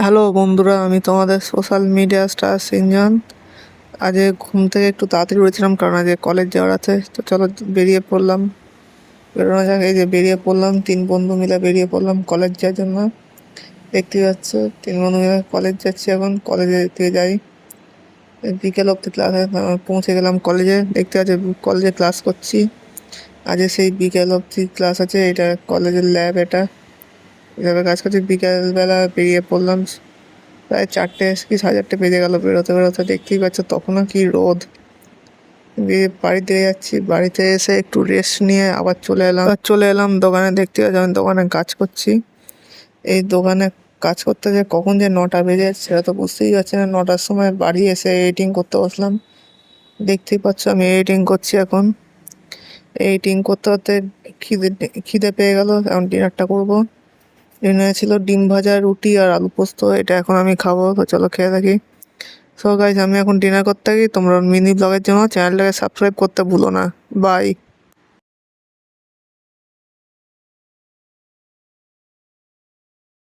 Hello বন্ধুরা, আমি তোমাদের সোশ্যাল মিডিয়া স্টার সিনজন। আজ ঘুম থেকে একটু তাড়াতাড়ি উঠেছিলাম কারণ আজ কলেজ যাওয়ার আছে। তো চলো বেরিয়ে পড়লাম, বেরোনো যাক। এই যে বেরিয়ে পড়লাম, 3 বন্ধু মিলে বেরিয়ে পড়লাম কলেজ যাওয়ার জন্য। দেখতে পাচ্ছ 3 বন্ধু মিলে কলেজ যাচ্ছি। এখন কলেজে থেকে যাই, বিকেল অব্দি ক্লাস পৌঁছে গেলাম কলেজে। দেখতে পাচ্ছি কলেজে ক্লাস করছি। আজ সেই বিকেল অব্দি ক্লাস আছে, এটা কলেজের ল্যাব। এভাবে কাজ করছি। বিকেলবেলা বেরিয়ে পড়লাম, প্রায় 4টে কি 4:30 বেজে গেল বেরোতে বেরোতে। দেখতেই পাচ্ছ তখনও কি রোদ। বাড়িতে যাচ্ছি, বাড়িতে এসে একটু রেস্ট নিয়ে আবার চলে এলাম দোকানে। দেখতে পাচ্ছি আমি দোকানে কাজ করছি। এই দোকানে কাজ করতে যে কখন যে 9টা বেজে যাচ্ছে সেটা তো বুঝতেই পারছি না। 9টার সময় বাড়ি এসে এডিটিং করতে বসলাম। দেখতেই পাচ্ছ আমি এডিটিং করছি এখন। এডিটিং করতে করতে খিদে পেয়ে গেল, এখন ডিনারটা করবো। ডিনারে ছিল ডিম ভাজা, রুটি আর আলু পোস্ত। এটা এখন আমি খাবো, তো চলো খেয়ে থাকি। সো গাইস, আমি এখন ডিনার করতে থাকি। তোমরা মিনি ব্লগের জন্য চ্যানেলটাকে সাবস্ক্রাইব করতে ভুলো না। বাই।